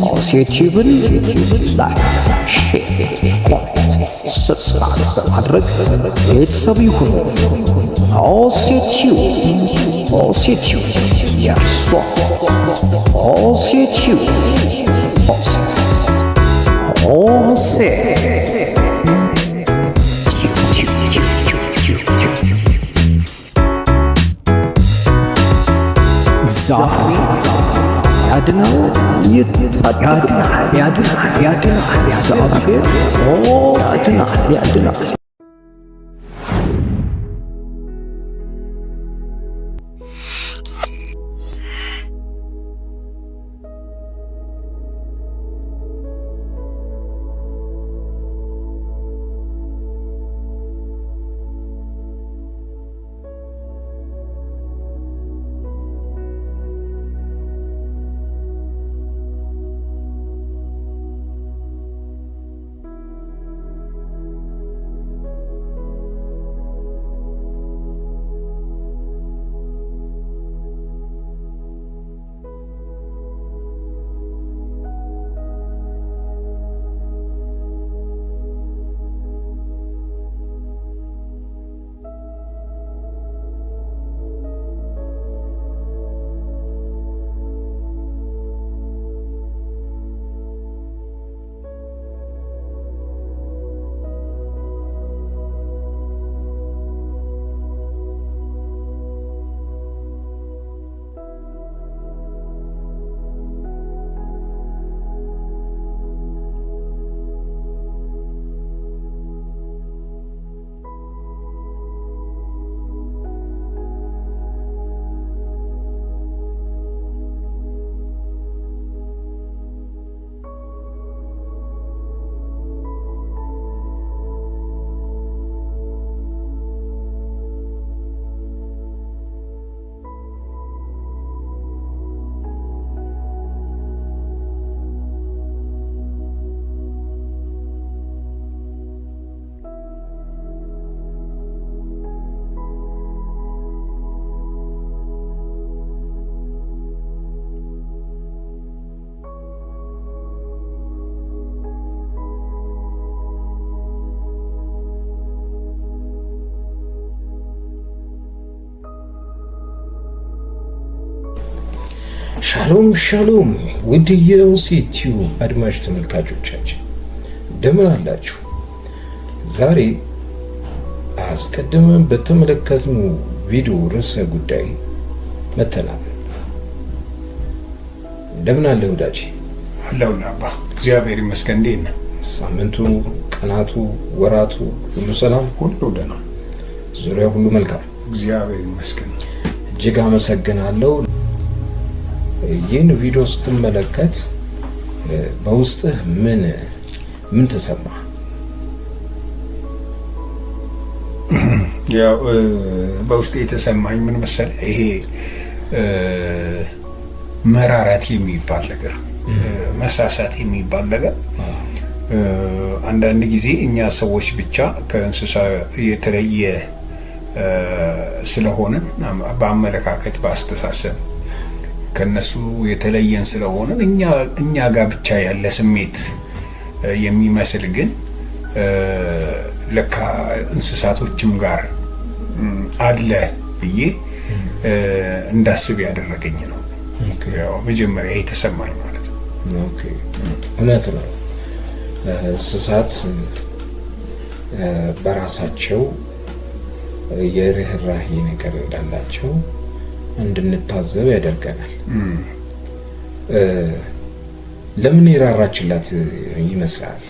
ሆሴቲዩብን ላይክ፣ ሼር፣ ኮሜንት፣ ሰብስክራይብ በማድረግ ቤተሰብ ይሁኑ። ሆሴቲዩብ የእርሷ ሆሴቲዩብ ያድናል፣ ያድናል። ሻሎም ውድ የሆሴቲዩብ አድማጭ ተመልካቾቻችን እንደምን አላችሁ? ዛሬ አስቀድመን በተመለከትነው ቪዲዮ ርዕሰ ጉዳይ መተናል። እንደምን አለ ወዳጄ? አለሁልህ አባ፣ እግዚአብሔር ይመስገን። እንዴት ነህ? ሳምንቱ፣ ቀናቱ፣ ወራቱ ሁሉ ሰላም? ሁሉ ደህና፣ ዙሪያ ሁሉ መልካም፣ እግዚአብሔር ይመስገን። እጅግ አመሰግናለሁ። ይህን ቪዲዮ ስትመለከት በውስጥህ ምን ተሰማ? ያው በውስጤ የተሰማኝ ምን መሰለህ፣ ይሄ መራራት የሚባል ነገር፣ መሳሳት የሚባል ነገር አንዳንድ ጊዜ እኛ ሰዎች ብቻ ከእንስሳ የተለየ ስለሆነ በአመለካከት በአስተሳሰብ ከነሱ የተለየን ስለሆነ እኛ ጋር ብቻ ያለ ስሜት የሚመስል ግን ለካ እንስሳቶችም ጋር አለ ብዬ እንዳስብ ያደረገኝ ነው። ያው መጀመሪያ የተሰማኝ ማለት ነው። ኦኬ፣ እውነት ነው። እንስሳት በራሳቸው የርህራሄ ነገር እንዳላቸው እንድንታዘብ ያደርገናል። ለምን የራራችላት ይመስላል?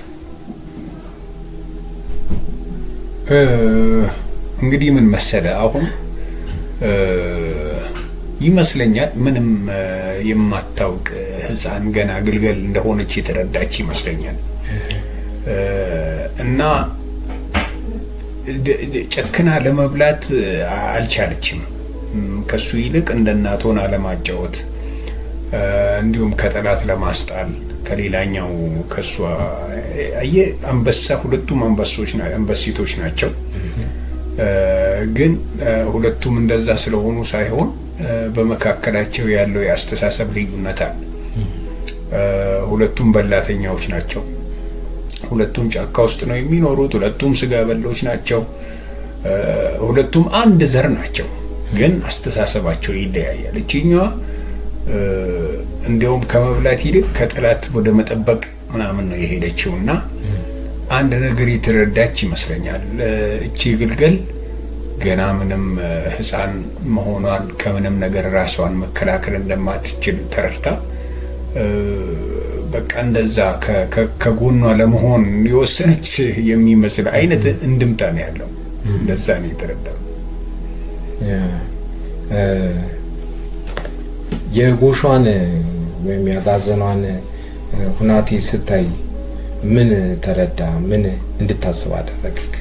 እንግዲህ ምን መሰለ፣ አሁን ይመስለኛል ምንም የማታውቅ ሕፃን ገና ግልገል እንደሆነች የተረዳች ይመስለኛል እና ጨክና ለመብላት አልቻለችም። ከሱ ይልቅ እንደ እናት ሆና ለማጫወት እንዲሁም ከጠላት ለማስጣል ከሌላኛው ከሷ አንበሳ፣ ሁለቱም አንበሲቶች ናቸው። ግን ሁለቱም እንደዛ ስለሆኑ ሳይሆን በመካከላቸው ያለው የአስተሳሰብ ልዩነት አለ። ሁለቱም በላተኛዎች ናቸው። ሁለቱም ጫካ ውስጥ ነው የሚኖሩት። ሁለቱም ስጋ በሎች ናቸው። ሁለቱም አንድ ዘር ናቸው፣ ግን አስተሳሰባቸው ይለያያል። እቺኛዋ እንዲያውም ከመብላት ይልቅ ከጠላት ወደ መጠበቅ ምናምን ነው የሄደችው እና አንድ ነገር የተረዳች ይመስለኛል። እቺ ግልገል ገና ምንም ሕፃን መሆኗን ከምንም ነገር ራሷን መከላከል እንደማትችል ተረድታ በቃ እንደዛ ከጎኗ ለመሆን የወሰነች የሚመስል አይነት እንድምታ ነው ያለው። እንደዛ ነው የተረዳው። የጎሿን ወይም ያጋዘኗን ሁናቴ ስታይ ምን ተረዳ? ምን እንድታስብ አደረግክ?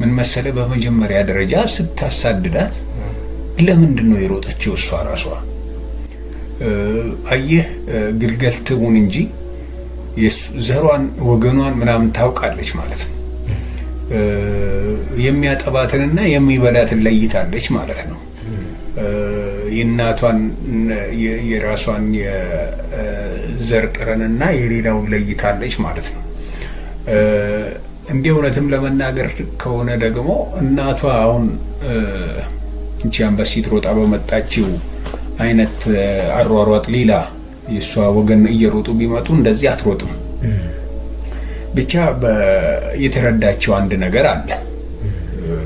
ምን መሰለ፣ በመጀመሪያ ደረጃ ስታሳድዳት ለምንድን ነው የሮጠችው? እሷ ራሷ አየህ፣ ግልገል ትሁን እንጂ ዘሯን ወገኗን ምናምን ታውቃለች ማለት ነው። የሚያጠባትንና የሚበላትን ለይታለች ማለት ነው። የእናቷን የራሷን የዘር ቅረንና የሌላውን ለይታለች ማለት ነው። እንዲህ እውነትም ለመናገር ከሆነ ደግሞ እናቷ አሁን እንቺ አንበሲት ሮጣ በመጣችው አይነት አሯሯጥ ሌላ የእሷ ወገን እየሮጡ ቢመጡ እንደዚህ አትሮጥም። ብቻ የተረዳችው አንድ ነገር አለ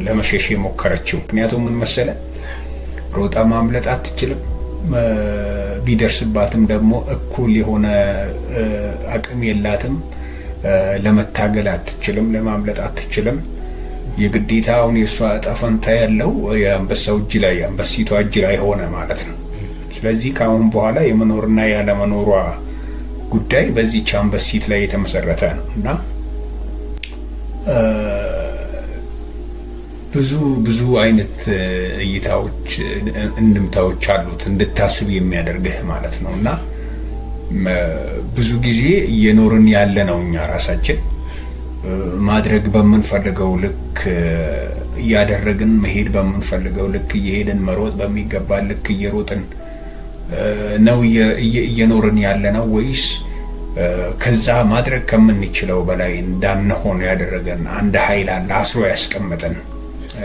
ለመሸሽ የሞከረችው። ምክንያቱም ምን መሰለ፣ ሮጣ ማምለጥ አትችልም። ቢደርስባትም ደግሞ እኩል የሆነ አቅም የላትም። ለመታገል አትችልም፣ ለማምለጥ አትችልም። የግዴታ አሁን የእሷ እጣ ፈንታ ያለው የአንበሳው እጅ ላይ የአንበሲቷ እጅ ላይ ሆነ ማለት ነው። ስለዚህ ከአሁን በኋላ የመኖርና ያለመኖሯ ጉዳይ በዚህች አንበሲት ላይ የተመሰረተ ነው እና ብዙ አይነት እይታዎች፣ እንድምታዎች አሉት እንድታስብ የሚያደርግህ ማለት ነው እና ብዙ ጊዜ እየኖርን ያለ ነው እኛ ራሳችን ማድረግ በምንፈልገው ልክ እያደረግን መሄድ በምንፈልገው ልክ እየሄድን መሮጥ በሚገባ ልክ እየሮጥን ነው እየኖርን ያለ ነው ወይስ ከዛ ማድረግ ከምንችለው በላይ እንዳንሆን ያደረገን አንድ ኃይል አለ አስሮ ያስቀመጠን?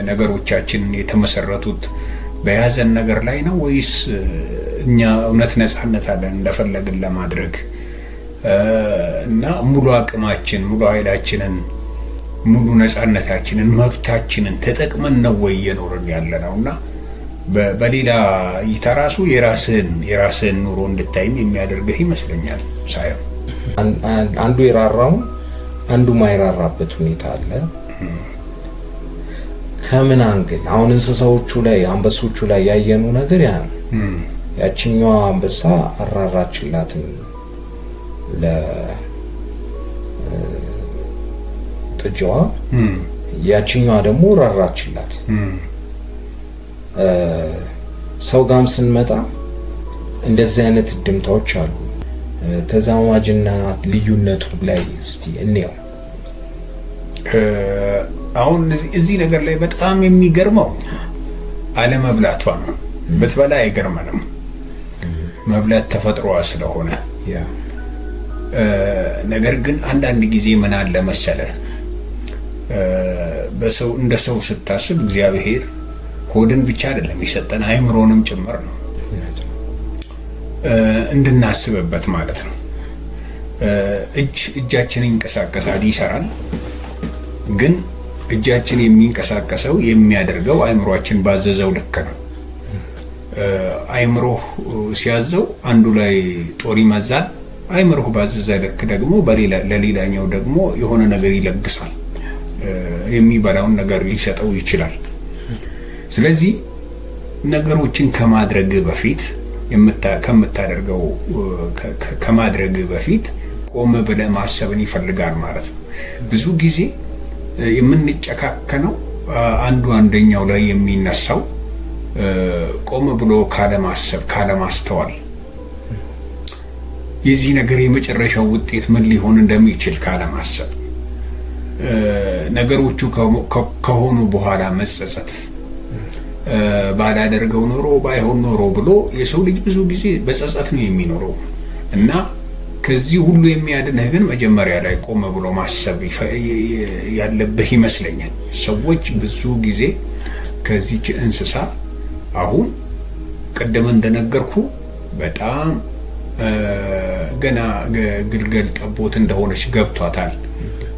ነገሮቻችን የተመሰረቱት በያዘን ነገር ላይ ነው ወይስ እኛ እውነት ነፃነት አለን እንደፈለግን ለማድረግ እና ሙሉ አቅማችን፣ ሙሉ ኃይላችንን፣ ሙሉ ነፃነታችንን፣ መብታችንን ተጠቅመን ነው ወይ እየኖርን ያለ ነው? እና በሌላ እይታ ራሱ የራስህን ኑሮ እንድታይም የሚያደርግህ ይመስለኛል ሳየው። አንዱ የራራውን አንዱ ማይራራበት ሁኔታ አለ። ከምን አንግል? አሁን እንስሳዎቹ ላይ አንበሶቹ ላይ ያየኑ ነገር ያ ነው። ያችኛዋ አንበሳ አራራችላትም ለጥጃዋ፣ ያችኛዋ ደግሞ ራራችላት። ሰው ጋም ስንመጣ እንደዚህ አይነት ድምታዎች አሉ። ተዛማጅና ልዩነቱ ላይ እስቲ እንየው። አሁን እዚህ ነገር ላይ በጣም የሚገርመው አለመብላቷ ነው። ብትበላ አይገርመንም፣ መብላት ተፈጥሮዋ ስለሆነ። ነገር ግን አንዳንድ ጊዜ ምን አለ መሰለ፣ በሰው እንደ ሰው ስታስብ እግዚአብሔር ሆድን ብቻ አይደለም የሰጠን አእምሮንም ጭምር ነው እንድናስብበት ማለት ነው። እጃችን ይንቀሳቀሳል፣ ይሰራል። ግን እጃችን የሚንቀሳቀሰው የሚያደርገው አእምሮአችን ባዘዘው ልክ ነው። አእምሮ ሲያዘው አንዱ ላይ ጦር ይመዛል። አእምሮ ባዘዘ ልክ ደግሞ ለሌላኛው ደግሞ የሆነ ነገር ይለግሳል። የሚበላውን ነገር ሊሰጠው ይችላል። ስለዚህ ነገሮችን ከማድረግ በፊት ከማድረግ በፊት ቆም ብለህ ማሰብን ይፈልጋል ማለት ነው። ብዙ ጊዜ የምንጨካከነው አንደኛው ላይ የሚነሳው ቆም ብሎ ካለማሰብ፣ ካለማስተዋል የዚህ ነገር የመጨረሻው ውጤት ምን ሊሆን እንደሚችል ካለማሰብ ነገሮቹ ከሆኑ በኋላ መጸጸት ባላደርገው ኖሮ ባይሆን ኖሮ ብሎ የሰው ልጅ ብዙ ጊዜ በጸጸት ነው የሚኖረው እና ከዚህ ሁሉ የሚያድንህ ግን መጀመሪያ ላይ ቆም ብሎ ማሰብ ያለብህ ይመስለኛል። ሰዎች ብዙ ጊዜ ከዚህች እንስሳ አሁን ቀደም እንደነገርኩ በጣም ገና ግልገል ጠቦት እንደሆነች ገብቷታል።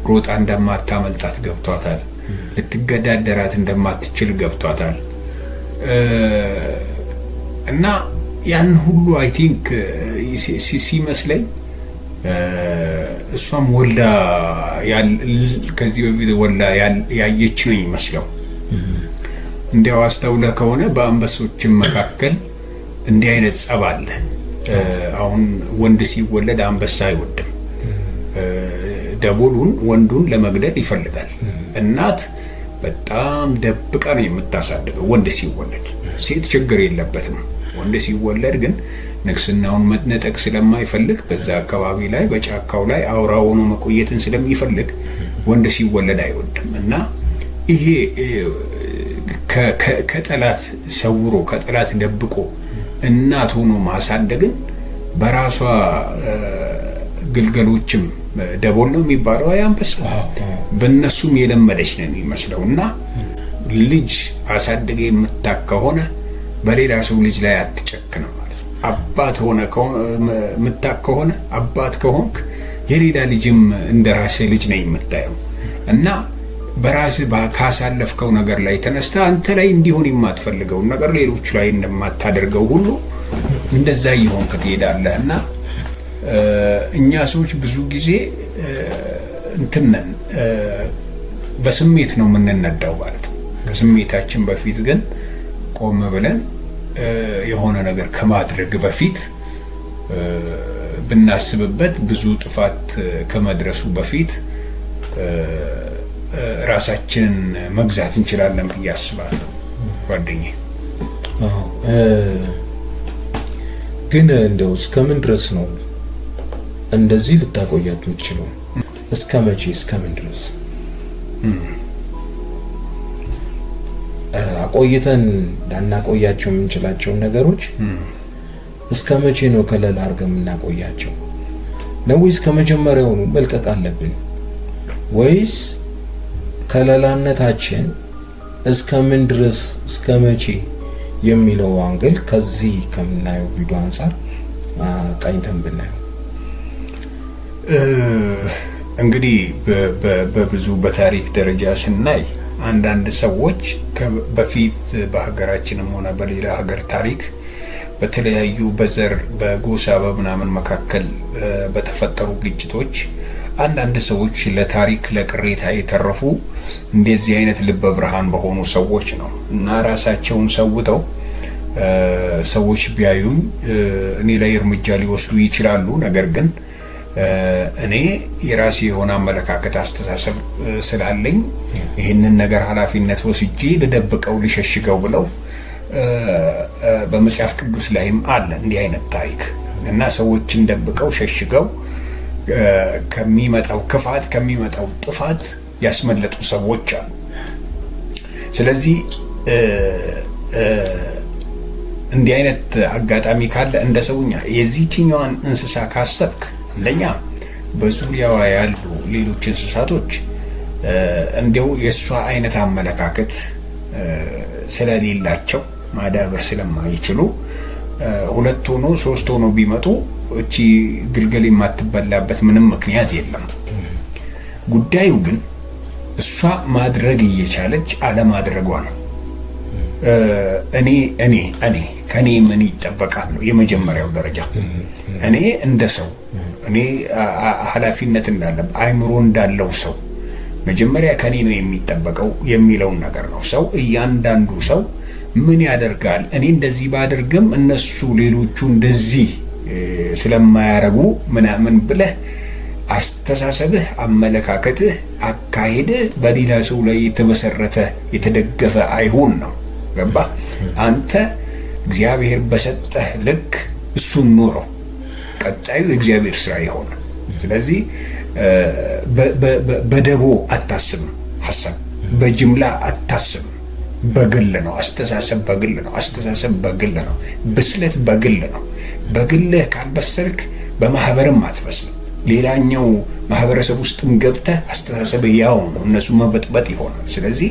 ሮጣ እንደማታመልጣት ገብቷታል። ልትገዳደራት እንደማትችል ገብቷታል። እና ያን ሁሉ አይ ቲንክ ሲመስለኝ እሷም ወልዳ ከዚህ በፊት ወልዳ ያየች ነው ይመስለው። እንዲያው አስተውለህ ከሆነ በአንበሶችም መካከል እንዲህ አይነት ጸብ አለ። አሁን ወንድ ሲወለድ አንበሳ አይወድም። ደቦሉን ወንዱን ለመግደል ይፈልጋል። እናት በጣም ደብቃ ነው የምታሳድገው ወንድ ሲወለድ። ሴት ችግር የለበትም። ወንድ ሲወለድ ግን ንግስናውን መነጠቅ ስለማይፈልግ በዛ አካባቢ ላይ በጫካው ላይ አውራ ሆኖ መቆየትን ስለሚፈልግ ወንድ ሲወለድ አይወድም እና ይሄ ከጠላት ሰውሮ ከጠላት ደብቆ እናት ሆኖ ማሳደግን በራሷ ግልገሎችም ደቦል ነው የሚባለው አንበሳ በእነሱም የለመደች ነው የሚመስለው እና ልጅ አሳድገ የምታክ ከሆነ በሌላ ሰው ልጅ ላይ አትጨክንም ማለት ነው። አባት ሆነ የምታክ ከሆነ አባት ከሆንክ የሌላ ልጅም እንደራስህ ልጅ ነው የምታየው እና በራስህ ካሳለፍከው ነገር ላይ ተነስተ አንተ ላይ እንዲሆን የማትፈልገውን ነገር ሌሎች ላይ እንደማታደርገው ሁሉ እንደዛ ይሆን ትሄዳለህ እና እኛ ሰዎች ብዙ ጊዜ እንትነን በስሜት ነው የምንነዳው ማለት ነው። ከስሜታችን በፊት ግን ቆም ብለን የሆነ ነገር ከማድረግ በፊት ብናስብበት ብዙ ጥፋት ከመድረሱ በፊት ራሳችንን መግዛት እንችላለን ብዬ አስባለሁ ጓደኛዬ። ግን እንደው እስከምን ድረስ ነው እንደዚህ ልታቆያት የምትችለው? እስከ መቼ? እስከምን ድረስ አቆይተን ላናቆያቸው የምንችላቸውን ነገሮች እስከ መቼ ነው ከለላ አድርገን የምናቆያቸው? ነው ወይስ ከመጀመሪያውኑ መልቀቅ አለብን? ወይስ ከለላነታችን እስከ ምን ድረስ እስከ መቼ የሚለው አንግል ከዚህ ከምናየው ቪዲዮ አንፃር ቃኝተን ብናየው እንግዲህ በብዙ በታሪክ ደረጃ ስናይ አንዳንድ ሰዎች በፊት በሀገራችንም ሆነ በሌላ ሀገር ታሪክ በተለያዩ በዘር በጎሳ በምናምን መካከል በተፈጠሩ ግጭቶች አንዳንድ ሰዎች ለታሪክ ለቅሬታ የተረፉ እንደዚህ አይነት ልበ ብርሃን በሆኑ ሰዎች ነው እና ራሳቸውን ሰውተው ሰዎች ቢያዩኝ እኔ ላይ እርምጃ ሊወስዱ ይችላሉ። ነገር ግን እኔ የራሴ የሆነ አመለካከት አስተሳሰብ ስላለኝ ይህንን ነገር ኃላፊነት ወስጄ ልደብቀው ልሸሽገው ብለው በመጽሐፍ ቅዱስ ላይም አለ እንዲህ አይነት ታሪክ እና ሰዎችን ደብቀው ሸሽገው ከሚመጣው ክፋት ከሚመጣው ጥፋት ያስመለጡ ሰዎች አሉ። ስለዚህ እንዲህ አይነት አጋጣሚ ካለ እንደ ሰውኛ የዚህኛዋን እንስሳ ካሰብክ አንደኛ በዙሪያዋ ያሉ ሌሎች እንስሳቶች እንዲያው የእሷ አይነት አመለካከት ስለሌላቸው ማዳበር ስለማይችሉ ሁለት ሆኖ ሶስት ሆኖ ቢመጡ እቺ ግልገል የማትበላበት ምንም ምክንያት የለም። ጉዳዩ ግን እሷ ማድረግ እየቻለች አለማድረጓ ነው። እኔ ከኔ ምን ይጠበቃል ነው የመጀመሪያው ደረጃ። እኔ እንደ ሰው እኔ ኃላፊነት እንዳለብ አይምሮ እንዳለው ሰው መጀመሪያ ከኔ ነው የሚጠበቀው የሚለውን ነገር ነው። ሰው እያንዳንዱ ሰው ምን ያደርጋል? እኔ እንደዚህ ባደርግም እነሱ ሌሎቹ እንደዚህ ስለማያረጉ ምናምን ብለህ አስተሳሰብህ፣ አመለካከትህ፣ አካሄድህ በሌላ ሰው ላይ የተመሰረተ የተደገፈ አይሁን ነው። ገባ? አንተ እግዚአብሔር በሰጠህ ልክ እሱን ኖረው፣ ቀጣዩ እግዚአብሔር ስራ ይሆናል። ስለዚህ በደቦ አታስብም። ሀሳብ በጅምላ አታስብም። በግል ነው አስተሳሰብ፣ በግል ነው አስተሳሰብ፣ በግል ነው ብስለት፣ በግል ነው። በግልህ ካልበሰልክ በማህበርም አትበስልም። ሌላኛው ማህበረሰብ ውስጥም ገብተህ አስተሳሰብ ያው ነው፣ እነሱ መበጥበጥ ይሆናል። ስለዚህ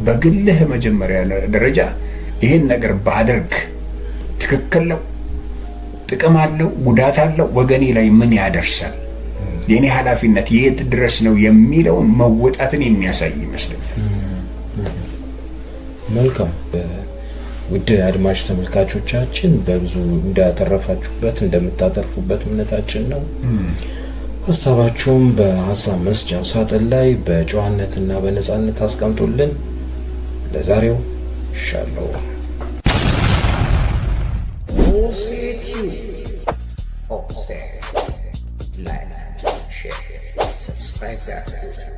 በግልህ መጀመሪያ ደረጃ ይሄን ነገር ባደርግ ትክክል ነው፣ ጥቅም አለው፣ ጉዳት አለው፣ ወገኔ ላይ ምን ያደርሳል፣ የኔ ኃላፊነት የት ድረስ ነው የሚለውን መወጣትን የሚያሳይ ይመስለኛል። መልካም። ውድ አድማጭ ተመልካቾቻችን በብዙ እንዳተረፋችሁበት እንደምታተርፉበት እምነታችን ነው። ሀሳባችሁም በሀሳብ መስጫው ሳጥን ላይ በጨዋነትና በነጻነት አስቀምጡልን። ለዛሬው ሻለው like, share, subscribe.